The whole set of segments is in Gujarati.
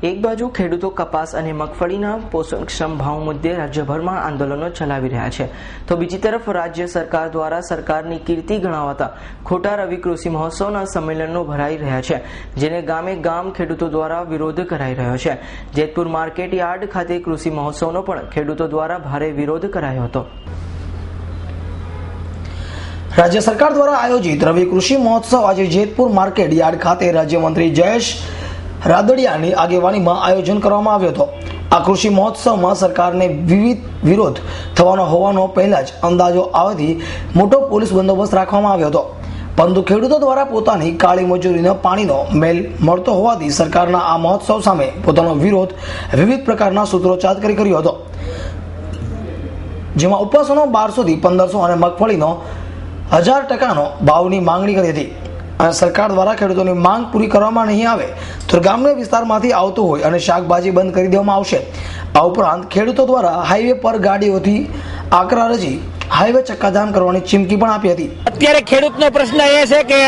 એક બાજુ ખેડૂતો કપાસ અને મગફળીના પોષણક્ષમ ભાવ મુદ્દે રાજ્યભરમાં આંદોલનો ચલાવી રહ્યા છે, તો બીજી તરફ રાજ્ય સરકાર દ્વારા સરકારની કીર્તિ ગણાવાતા ખોટા રવિ કૃષિ મહોત્સવના સંમેલનો ભરાઈ રહ્યા છે, જેને ગામે ગામ ખેડૂતો દ્વારા વિરોધ કરાઈ રહ્યો છે। જેતપુર માર્કેટ યાર્ડ ખાતે કૃષિ મહોત્સવનો પણ ખેડૂતો દ્વારા ભારે વિરોધ કરાયો હતો। રાજ્ય સરકાર દ્વારા આયોજિત રવિ કૃષિ મહોત્સવ આજે જેતપુર માર્કેટ યાર્ડ ખાતે રાજ્યમંત્રી જયેશ રાદડિયાની આગેવાનીમાં આયોજન કરવામાં આવ્યો હતો। આ કૃષિ મહોત્સવમાં સરકારને વિરોધ થવાનો હોવાનો પહેલા જ અંદાજો આવવાથી મોટો પોલીસ બંદોબસ્ત રાખવામાં આવ્યો હતો, પરંતુ ખેડૂતો દ્વારા પોતાની કાળી મજૂરીનો પાણીનો મેલ મળતો હોવાથી સરકારના આ મહોત્સવ સામે પોતાનો વિરોધ વિવિધ પ્રકારના સૂત્રોચ્ચાર કરી કર્યો હતો, જેમાં ઉપવાસોનો 1200 થી 1500 અને મગફળીનો 1000% ભાવની માંગણી કરી હતી। અને સરકાર દ્વારા ખેડૂતોની માંગ પૂરી કરવામાં નહીં આવે તો ગ્રામ્ય વિસ્તારમાંથી આવતું હોય અને શાકભાજી બંધ કરી દેવામાં આવશે। આ ઉપરાંત ખેડૂતો દ્વારા હાઈવે પર ગાડીઓથી આકરા રજી હાઈવે ચક્કાજામ કરવાની ચીમકી પણ આપી હતી। અત્યારે ખેડૂતનો પ્રશ્ન એ છે કે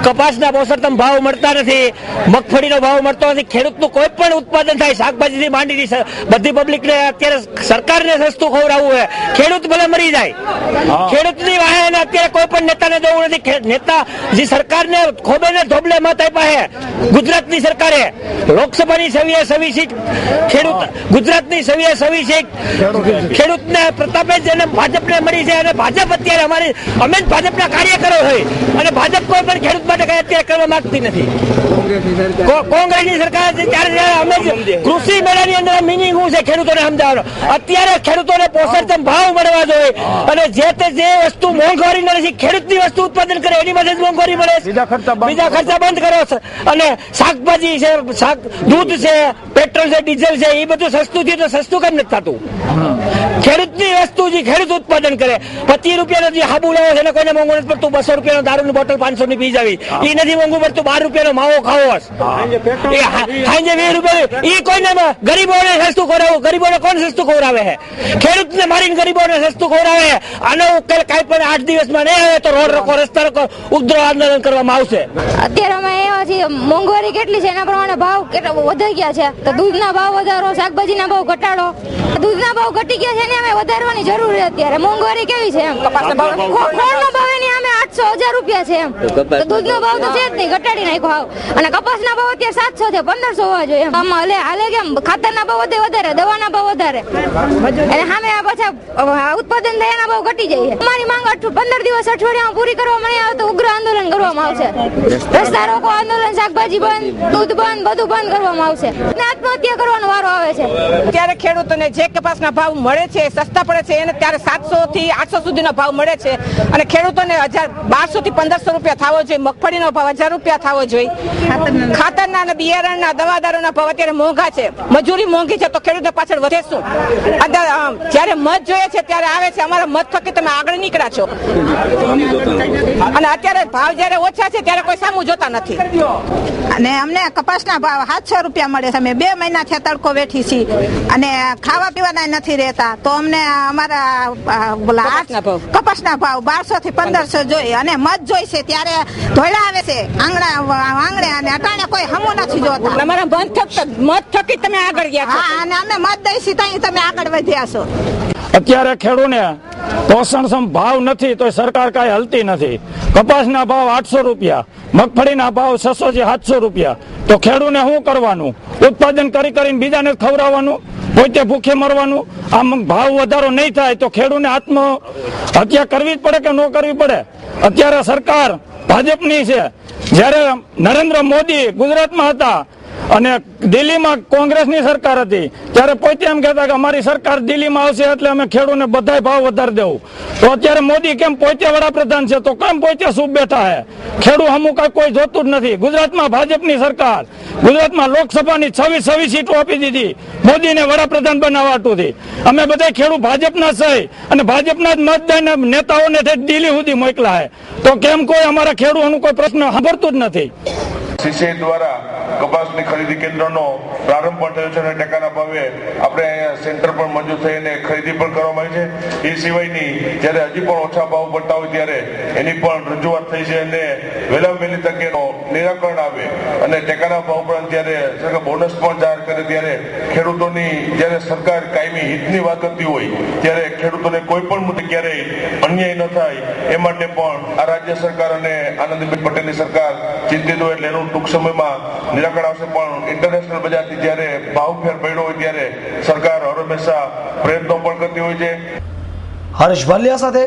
કપાસના પોષણક્ષમ ભાવ મળતા નથી, મગફળીનો ભાવ મળતો નથી, ખેડૂતનું કોઈ પણ ઉત્પાદન થાય શાકભાજીથી માંડીને બધી પબ્લિકને અત્યારે સરકારને સસ્તું ખવડાવવું છે। ખેડૂત ભલે મરી જાય, ખેડૂતની વાહે અત્યારે કોઈ પણ નેતાને દેવું નથી। નેતા જે સરકારને ખોબે ને ધોબલે મત આપ્યા છે, ગુજરાતની સરકારે લોકસભાની 26 સીટ ખેડૂત, ગુજરાતની 26 સીટ ખેડૂતને પ્રતાપે જેને ભાજપને મળી છે અને ભાજપ અત્યારે અમે ભાજપના કાર્યકરો હોય અને ભાજપ કોઈ પણ ખેડૂત માટે કઈ અત્યારે કરવા માંગતી નથી। કોંગ્રેસની સરકાર ત્યારે અમે કૃષિ મેળાની અંદર મિનિંગ શું છે ખેડૂતોને સમજાવવાનો। અત્યારે ખેડૂતોને પોષણક્ષમ ભાવ મળવા જોઈએ અને જે વસ્તુ મોંઘવારી નથી, ખેડૂતની વસ્તુ ઉત્પાદન કરે એની માટે જ મોંઘવારી મળે, બીજા ખર્ચા બંધ કરો અને શાકભાજી છે, દૂધ છે, પેટ્રોલ છે, ડીઝલ છે, એ બધું સસ્તું થયું તો સસ્તું કેમ નથી થતું? ખેડૂતની વસ્તુ જે ખેડૂત ઉત્પાદન કરે, 20 રૂપિયાનો જે હાબુ લેવો છે એને કોઈને મોંઘું નથી પડતું, 200 રૂપિયાનો દારૂની બોટલ 500 ની પી જાવી એ નથી મોંઘું પડતું, 12 રૂપિયાનો માવો ખાવો સાંજે 20 રૂપિયા એ કોઈને ગરીબોને સસ્તું ખવડાવવું, ગરીબોને કોણ સસ્તું ખવડાવે છે? ખેડૂતને મારીને ગરીબોને સસ્તું ખવડાવે। આનો ઉકેલ કઈ પણ 8 દિવસમાં નહીં આવે તો રોડ રોકો, રસ્તા રોકો, ઉગ્ર આંદોલન કરવામાં આવશે। અત્યારે અમે એવા છીએ, મોંઘવારી કેટલી છે એના પ્રમાણે ભાવ વધી ગયા છે, તો દૂધના ભાવ વધારો, શાકભાજીના ભાવ ઘટાડો, દૂધના ભાવ ઘટી ગયા છે ને અમે વધારવાની જરૂર છે। અત્યારે મોંઘવારી કેવી છે એમ, ખોળનો ભાવ એની અમે 800-1000 રૂપિયા છે એમ, તો દૂધનો ભાવ તો છે જ નહીં, ઘટાડી નાખ્યો ભાવ, અને કપાસના ભાવ અત્યારે 700 છે, 1500 હોવા જોઈએ। આમાં હાલે કેમ ખાતરના ભાવ વધારે, દવાના ભાવ વધારે, અને સામે પાછા ઉત્પાદન થાય એના ભાવ ઘટી જાય। અમારી માંગ 15 દિવસ અઠવાડિયામાં પૂરી કરવામાં નહીં આવે તો ઉગ્ર આંદોલન કરવામાં આવશે, રસ્તા રોકો આંદોલન, શાકભાજી બંધ, દૂધ બંધ, બધું બંધ કરવામાં આવશે, આત્મહત્યા કરવાનો વારો આવે છે। ત્યારે ખેડૂતોને જે કપાસના ભાવ મળે છે સસ્તા પડે છે એને ત્યારે 700 થી 800 સુધીનો ભાવ મળે છે, અને ખેડૂતોને 1200 થી 1500 રૂપિયા થવો જોઈએ, મગફળીનો ભાવ 1000 રૂપિયા થવો જોઈએ। ખાતરના અને બિયારણના, દવાદારોના ભાવ અત્યારે મોંઘા છે, મજૂરી મોંઘી છે, તો ખેડૂતો પાછળ વધે શું? જયારે મત જોઈએ છે ત્યારે આવે છે અમારા મત થકી તમે આગળ નીકળ્યા છો, અને અત્યારે ભાવ જયારે ઓછા છે ત્યારે કોઈ સામું જોતા નથી। અને અમને કપાસના ભાવ 700 રૂપિયા મળે છે, અમે 2 મહિના થયા તડકો વેઠી છીએ અને ખાવા પીવાના નથી રહેતા, તો અમને અમારા કપાસના ભાવ 1200 થી 1500 જોઈએ, અને મત જોઈ છે ત્યારે ધોળા આવે છે આંગણે, અને અટાણે કોઈ હમું નથી જોતા। અમારા મત થકી તમે આગળ ગયા છો, અને અમે મત દઈશી ત્યાં તમે આગળ વધ્યા છો। અત્યારે ખેડૂતને પોષણક્ષમ ભાવ નથી તો સરકાર કાંઈ હલતી નથી। કપાસના ભાવ 800 રૂપિયા, મગફળીના ભાવ 600 થી 700 રૂપિયા, તો ખેડૂતને શું કરવાનું? ઉત્પાદન કરીને બીજાને ખવડાવવાનું, પોતે ભૂખે મરવાનું? આમ ભાવ વધારો નહીં થાય તો ખેડૂતને આત્મહત્યા કરવી જ પડે કે ન કરવી પડે? અત્યારે સરકાર ભાજપની છે, જ્યારે નરેન્દ્ર મોદી ગુજરાતમાં હતા અને દિલ્હીમાં કોંગ્રેસની સરકાર હતી ત્યારે પોતે એમ કહેતા કે અમારી સરકાર દિલ્હીમાં આવશે એટલે અમે ખેડૂતને બધા ભાવ વધારી દેવું, તો અત્યારે મોદી કેમ પોતે વડાપ્રધાન છે તો કેમ પોતે શું બેઠા હે? ખેડૂત હમું કોઈ જોતું જ નથી। ગુજરાતમાં ભાજપની સરકાર, ગુજરાતમાં લોકસભાની 26 સીટો આપી દીધી, મોદીને વડાપ્રધાન બનાવવા હતી। અમે બધા ખેડૂત ભાજપના છે અને ભાજપના જ મતદાન નેતાઓને દિલ્હી સુધી મોકલા હે, તો કેમ કોઈ અમારા ખેડૂતોનું કોઈ પ્રશ્ન સાંભળતું જ નથી? સીસી દ્વારા કપાસની ખરીદી કેન્દ્રનો પ્રારંભ પણ થયો છે અને ટેકાના ભાવે આપણે અહીંયા સેન્ટર પણ મંજૂર થઈ અને ખરીદી પણ કરવામાં આવી છે. એ સિવાયની જ્યારે હજી પણ ઓછા ભાવ પડતા હોય ત્યારે એની પણ રજૂઆત થઈ છે અને વહેલામાં વહેલી તકે નિરાકરણ આવે અને ટેકાના ભાવ પર ત્યારે સરકાર બોનસ પણ જાહેર કરે ત્યારે ખેડૂતોની જ્યારે સરકાર કાયમી હિતની વાત કરતી હોય ત્યારે ખેડૂતોને કોઈ પણ મુદ્દે ક્યારેય અન્યાય ન થાય એ માટે પણ આ રાજ્ય સરકાર અને આનંદીબેન પટેલની સરકાર ચિંતિત હોય એટલે એનું ટૂંક સમયમાં નિરાકરણ આવશે. પણ ઇન્ટરનેશનલ બજારથી જ્યારે ભાવ ફેર પડ્યો હોય ત્યારે સરકાર હંમેશા પ્રયત્નો પણ કરતી હોય છે. હર્ષ ભાલિયા સાથે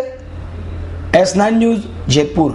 S9 ન્યૂઝ જેતપુર.